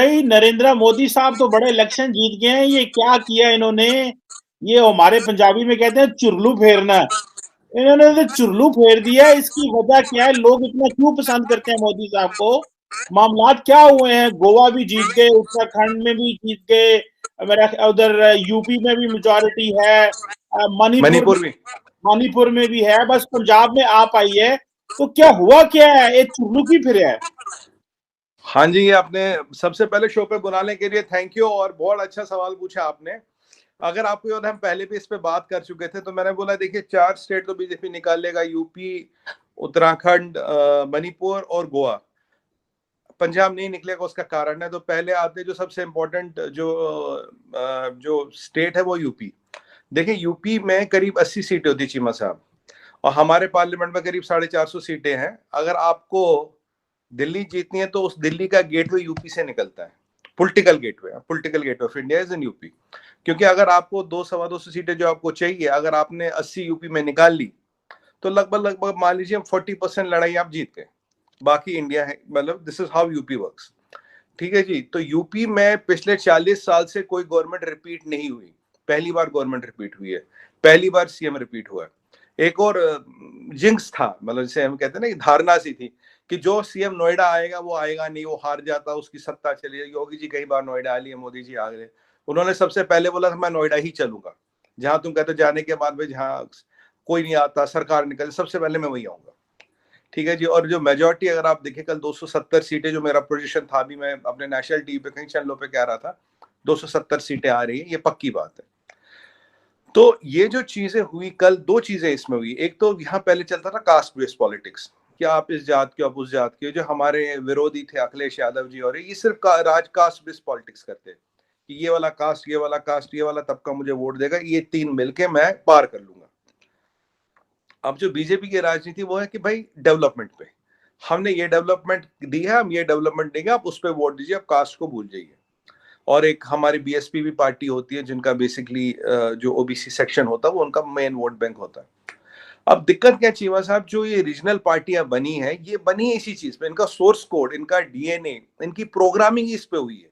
भाई नरेंद्र मोदी साहब तो बड़े इलेक्शन जीत गए हैं, ये क्या किया इन्होंने। ये हमारे पंजाबी में कहते हैं चुरलू फेरना। इन्होंने तो चुरलू फेर दिया। इसकी वजह क्या है, लोग इतना क्यों पसंद करते हैं मोदी साहब को। मामलात क्या हुए हैं, गोवा भी जीत गए, उत्तराखंड में भी जीत गए, मेरा उधर यूपी में भी मेजोरिटी है, मणिपुर मणिपुर भी मणिपुर में भी है, बस पंजाब में आप आई है। तो क्या हुआ, क्या है, ये चुरलू की फिर है। हाँ जी, ये आपने सबसे पहले शो पे बुलाने के लिए थैंक यू, और बहुत अच्छा सवाल पूछा आपने। अगर आपको याद है, हम पहले भी इस पे बात कर चुके थे। तो मैंने बोला देखिए, 4 स्टेट तो बीजेपी निकाल लेगा, यूपी, उत्तराखंड, मणिपुर और गोवा। पंजाब नहीं निकलेगा, उसका कारण है। तो पहले आते जो सबसे इम्पोर्टेंट जो स्टेट है वो यूपी। देखिए, यूपी में करीब 80 सीटें होती, चीमा साहब, और हमारे पार्लियामेंट में करीब 450 सीटें हैं। अगर आपको दिल्ली जीतनी है तो उस दिल्ली का गेटवे यूपी से निकलता है। Political gateway of India is in UP. क्योंकि अगर आपको 200-250 सीटें जो आपको चाहिए, अगर आपने 80 यूपी में निकाल ली, तो लगभग मान लीजिए 40% लड़ाई आप जीत गए। बाकी इंडिया है, मतलब this is how UP works. ठीक है जी। तो यूपी में पिछले 40 साल से कोई गवर्नमेंट रिपीट नहीं हुई। पहली बार गवर्नमेंट रिपीट हुई है, पहली बार सीएम रिपीट हुआ है। एक और जिंक्स था, मतलब जैसे हम कहते हैं ना कि धारणा सी थी कि जो सीएम नोएडा आएगा वो आएगा नहीं, वो हार जाता, उसकी सत्ता चली जाएगी। योगी जी कई बार नोएडा आ लिए, मोदी जी आ गए। उन्होंने सबसे पहले बोला था मैं नोएडा ही चलूंगा। जहां तुम कहते जाने के बाद में जहाँ कोई नहीं आता, सरकार निकले, सबसे पहले मैं वही आऊंगा। ठीक है जी। और जो मेजोरिटी अगर आप देखें, कल 270 सीटें, जो मेरा पोजीशन था, अभी मैं अपने नेशनल टीवी पे कई चैनलों पे कह रहा था 270 सीटें आ रही है, ये पक्की बात है। तो ये जो चीजें हुई कल, 2 चीजें इसमें हुई। एक तो यहाँ पहले चलता था कास्ट बेस्ड पॉलिटिक्स, कि आप इस जात के, आप उस जात के। जो हमारे विरोधी थे अखिलेश यादव जी, और ये सिर्फ राज कास्ट बेस्ड पॉलिटिक्स करते कि ये वाला कास्ट, ये वाला कास्ट, ये वाला तबका मुझे वोट देगा, ये 3 मिलके मैं पार कर लूंगा। अब जो बीजेपी की राजनीति वो है कि भाई डेवलपमेंट पे, हमने ये डेवलपमेंट दी है, हम ये डेवलपमेंट देंगे, आप उस पर वोट दीजिए, आप कास्ट को भूल जाइए। और एक हमारी बीएसपी भी पार्टी होती है, जिनका बेसिकली जो ओबीसी सेक्शन होता है वो उनका मेन वोट बैंक होता है। अब दिक्कत क्या चीमा साहब, जो ये रीजनल पार्टियां बनी है, ये बनी है इसी चीज पे। इनका सोर्स कोड, इनका डीएनए, इनकी प्रोग्रामिंग इस पे हुई है।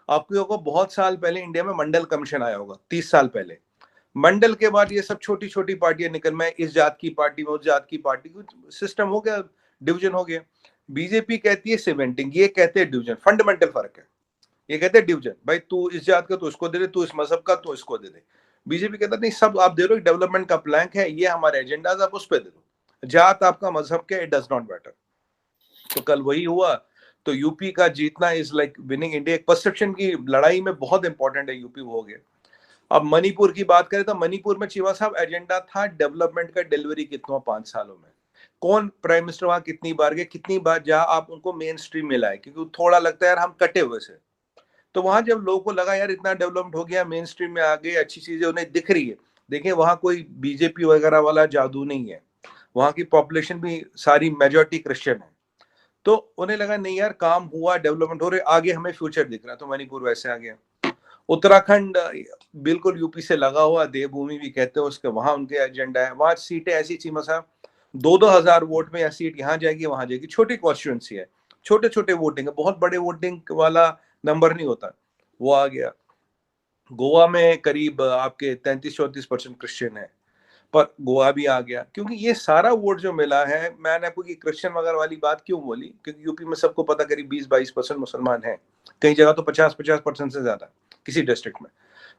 आपको होगा बहुत साल पहले इंडिया में मंडल कमीशन आया होगा, 30 साल पहले। मंडल के बाद ये सब छोटी छोटी पार्टियां निकल, मैं इस जात की पार्टी में, उस जात की पार्टी, सिस्टम हो गया, डिवीजन हो गया। बीजेपी कहती है सीमेंटिंग, ये कहते हैं डिवीजन। फंडामेंटल फर्क है। ये कहते हैं डिवीजन, भाई तू इस जात का तो इसको दे दे, तू इस मजहब का तो इसको दे दे। बीजेपी कहता नहीं, सब आप दे रहे हो, डेवलपमेंट का प्लान है, ये हमारे एजेंडा, आप उस पर दे दो। जात आपका, मजहब के, इट डज नॉट मैटर। तो कल वही हुआ। तो यूपी का जीतना इज लाइक विनिंग इंडिया। एक परसेप्शन की लड़ाई में बहुत इंपॉर्टेंट है यूपी, हो गया। अब मणिपुर की बात करें तो मणिपुर में चीमा साहब एजेंडा था डेवलपमेंट का, डिलीवरी कितना 5 सालों में, कौन प्राइम मिनिस्टर वहां कितनी बार गए, कितनी बार जहां आप उनको मेन स्ट्रीम में लाए, क्योंकि थोड़ा लगता है यार हम कटे हुए से। तो वहां जब लोगों को लगा यार इतना डेवलप्ड हो गया, मेन स्ट्रीम में आ गए, अच्छी चीजें उन्हें दिख रही है। देखिए, वहां कोई बीजेपी वगैरह वाला जादू नहीं है। वहां की पॉपुलेशन भी सारी मेजोरिटी क्रिश्चियन है। तो उन्हें लगा नहीं यार, काम हुआ, डेवलपमेंट हो रही, आगे हमें फ्यूचर दिख रहा है। तो मणिपुर वैसे आ गया। उत्तराखंड बिल्कुल यूपी से लगा हुआ, देवभूमि भी कहते हैं उसके, वहां उनके एजेंडा है। वहां सीटें ऐसी चीमा साहब, 2-2 हजार वोट में या सीट यहाँ जाएगी, वहां जाएगी। छोटी कॉन्स्टिट्यूंसी है, छोटे छोटे वोटिंग है, बहुत बड़े वोटिंग वाला नंबर नहीं होता। वो आ गया। गोवा में करीब आपके 33-34% क्रिश्चियन है, पर गोवा भी आ गया। क्योंकि ये सारा वोट जो मिला है, मैंने आपको कि क्रिश्चियन वगैरह वाली बात क्यों बोली, क्योंकि यूपी में सबको पता करीब 20-22% मुसलमान हैं। कई जगह तो 50-50% से ज्यादा किसी डिस्ट्रिक्ट में।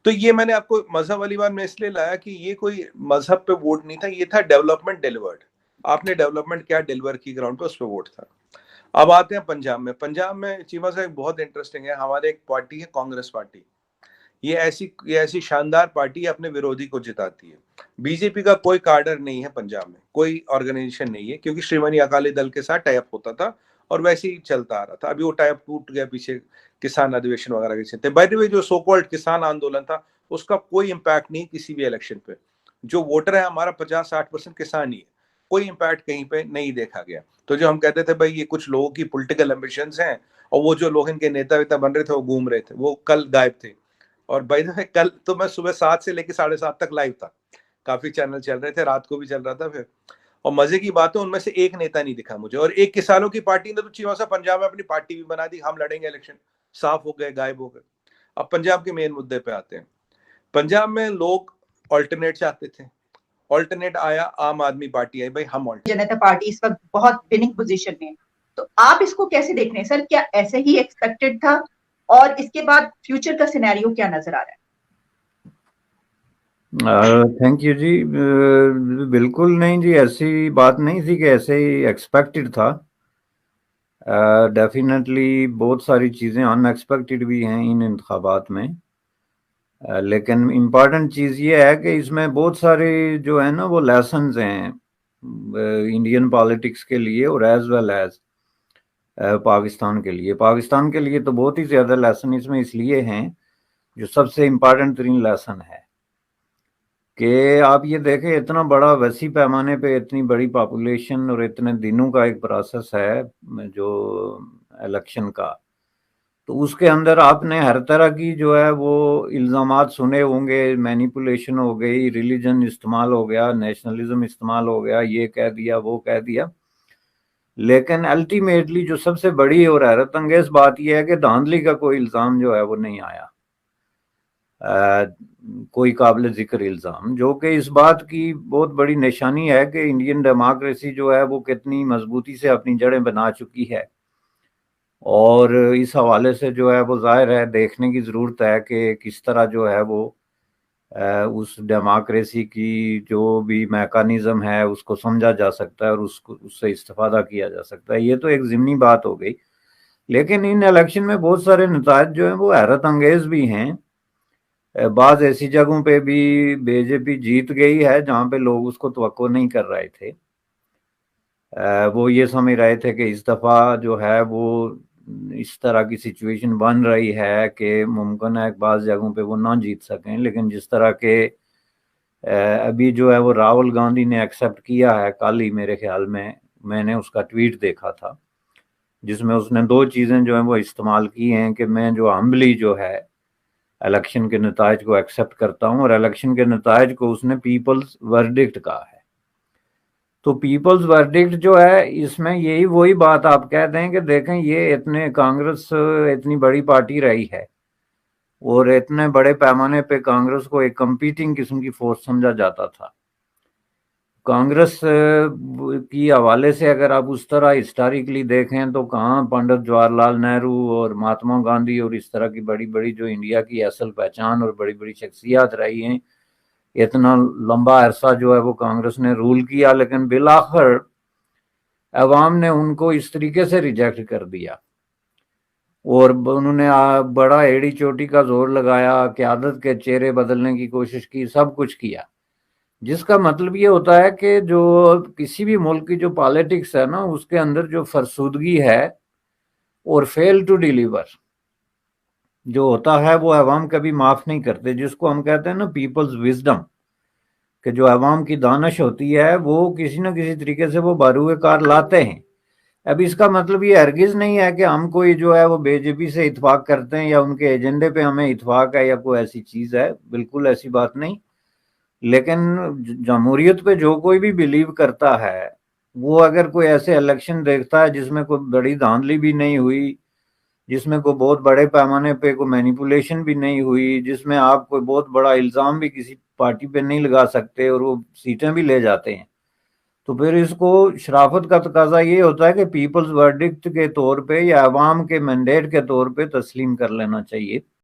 तो ये मैंने आपको मजहब वाली बात में इसलिए लाया कि ये कोई मजहब पे वोट नहीं था, ये था डेवलपमेंट डिलीवर्ड। आपने डेवलपमेंट क्या डिलीवर की ग्राउंड पे, उस पर वोट था। अब आते हैं पंजाब में। पंजाब में चीमा साहब बहुत इंटरेस्टिंग है। हमारे एक पार्टी है कांग्रेस पार्टी, ये ऐसी शानदार पार्टी अपने विरोधी को जिताती है। बीजेपी का कोई कार्डर नहीं है पंजाब में, कोई ऑर्गेनाइजेशन नहीं है, क्योंकि श्रीमनी अकाली दल के साथ टाइप होता था और वैसे ही चलता आ रहा था। अभी वो टाइप टूट गया पीछे किसान अधिवेशन वगैरह के चलते। बाय द वे, जो सो कॉल्ड किसान आंदोलन था, उसका कोई इम्पैक्ट नहीं किसी भी इलेक्शन पे। जो वोटर है हमारा 50-60% किसान ही है, कोई इम्पैक्ट कहीं पे नहीं देखा गया। तो जो हम कहते थे भाई ये कुछ लोगों की पॉलिटिकल एम्बिशंस हैं, और वो जो लोग इनके नेता वेता बन रहे थे वो घूम रहे थे, वो कल गायब थे। और भाई कल तो मैं सुबह 7 से लेकर 7:30 तक लाइव था। काफी चैनल चल रहे थे, रात को भी चल रहा था फिर। और मजे की बात है, उनमें से एक नेता नहीं दिखा मुझे। और एक किसानों की पार्टी ने तो चीमा सा पंजाब में अपनी पार्टी भी बना दी, हम लड़ेंगे इलेक्शन। साफ हो गए, गायब हो गए। अब पंजाब के मेन मुद्दे पे आते हैं। पंजाब में लोग ऑल्टरनेट चाहते थे, ऑल्टरनेट आया, आम आदमी पार्टी आई, भाई हम जनता पार्टी इस वक्त बहुत विनिंग पोजीशन में, तो आप इसको कैसे देख रहे हैं सर? क्या ऐसे ही एक्सपेक्टेड था, और इसके बाद फ्यूचर का सिनेरियो क्या नजर आ रहा है? थैंक यू जी। बिल्कुल नहीं जी, ऐसी बात नहीं थी कि ऐसे ही एक्सपेक्टेड था। डेफिनेटली बहुत सारी चीज़ें अनएक्सपेक्टेड भी हैं इन इंतखाबात में, लेकिन इम्पॉर्टेंट चीज़ ये है कि इसमें बहुत सारे जो है ना वो लेसन्स हैं इंडियन पॉलिटिक्स के लिए और एज वेल एज पाकिस्तान के लिए। पाकिस्तान के लिए तो बहुत ही ज़्यादा लेसन इसमें इसलिए हैं, जो सबसे इम्पॉर्टेंट तरीन लेसन है कि आप ये देखें, इतना बड़ा वसी पैमाने पे इतनी बड़ी पॉपुलेशन और इतने दिनों का एक प्रोसेस है जो इलेक्शन का, तो उसके अंदर आपने हर तरह की जो है वो इल्ज़ामात सुने होंगे, मैनिपुलेशन हो गई, रिलीजन इस्तेमाल हो गया, नेशनलिज्म इस्तेमाल हो गया, ये कह दिया वो कह दिया। लेकिन अल्टीमेटली जो सबसे बड़ी और हैरत अंगेज बात यह है कि धांधली का कोई इल्ज़ाम जो है वो नहीं आया, कोई काबिल जिक्र इल्ज़ाम, जो कि इस बात की बहुत बड़ी निशानी है कि इंडियन डेमोक्रेसी जो है वो कितनी मजबूती से अपनी जड़ें बना चुकी है। और इस हवाले से जो है वो जाहिर है देखने की ज़रूरत है कि किस तरह जो है वो उस डेमोक्रेसी की जो भी मैकानिज़्म है उसको समझा जा सकता है और उसको उससे इस्तेफादा किया जा सकता है। ये तो एक ज़िमनी बात हो गई, लेकिन इन इलेक्शन में बहुत सारे नतायज जो हैं वो हैरत अंगेज़ भी हैं। बाज़ ऐसी जगहों पे भी बीजेपी जीत गई है जहाँ पे लोग उसको तवक्को नहीं कर रहे थे। वो ये समझ रहे थे कि इस दफ़ा जो है वो इस तरह की सिचुएशन बन रही है कि मुमकिन है बाज़ जगहों पे वो ना जीत सकें, लेकिन जिस तरह के अभी जो है वो राहुल गांधी ने एक्सेप्ट किया है, कल ही मेरे ख्याल में मैंने उसका ट्वीट देखा था जिसमें उसने दो चीज़ें जो हैं वो इस्तेमाल की हैं कि मैं जो हम्बली जो है इलेक्शन के नतायज को एक्सेप्ट करता हूं, और इलेक्शन के नतायज को उसने पीपल्स वर्डिक्ट कहा है। तो पीपल्स वर्डिक्ट जो है इसमें यही वही बात आप कह दें कि देखें ये इतने कांग्रेस इतनी बड़ी पार्टी रही है और इतने बड़े पैमाने पे कांग्रेस को एक कंपीटिंग किस्म की फोर्स समझा जाता था। कांग्रेस की हवाले से अगर आप उस तरह हिस्टोरिकली देखें तो कहाँ पंडित जवाहरलाल नेहरू और महात्मा गांधी और इस तरह की बड़ी बड़ी जो इंडिया की असल पहचान और बड़ी बड़ी शख्सियात रही हैं, इतना लंबा अरसा जो है वो कांग्रेस ने रूल किया, लेकिन बिलाखिर अवाम ने उनको इस तरीके से रिजेक्ट कर दिया और उन्होंने बड़ा एड़ी चोटी का जोर लगाया, क़यादत के चेहरे बदलने की कोशिश की, सब कुछ किया, जिसका मतलब ये होता है कि जो किसी भी मुल्क की जो पॉलिटिक्स है ना उसके अंदर जो फरसूदगी है और फेल टू डिलीवर जो होता है वो अवाम कभी माफ नहीं करते, जिसको हम कहते हैं ना पीपल्स विजडम, कि जो अवाम की दानिश होती है वो किसी न किसी तरीके से वो बारूए कार लाते हैं। अब इसका मतलब ये हरगिज नहीं है कि हम कोई जो है वो बीजेपी से इत्तेफाक करते हैं या उनके एजेंडे पे हमें इत्तेफाक है या कोई ऐसी चीज़ है, बिल्कुल ऐसी बात नहीं। लेकिन जमहूरियत पे जो कोई भी बिलीव करता है वो अगर कोई ऐसे इलेक्शन देखता है जिसमें कोई बड़ी धांधली भी नहीं हुई, जिसमें कोई बहुत बड़े पैमाने पे कोई मैनिपुलेशन भी नहीं हुई, जिसमें आप कोई बहुत बड़ा इल्ज़ाम भी किसी पार्टी पे नहीं लगा सकते और वो सीटें भी ले जाते हैं, तो फिर इसको शराफत का तकाजा ये होता है कि पीपल्स वर्डिक्ट के तौर पे या अवाम के मैंडेट के तौर पे तस्लीम कर लेना चाहिए।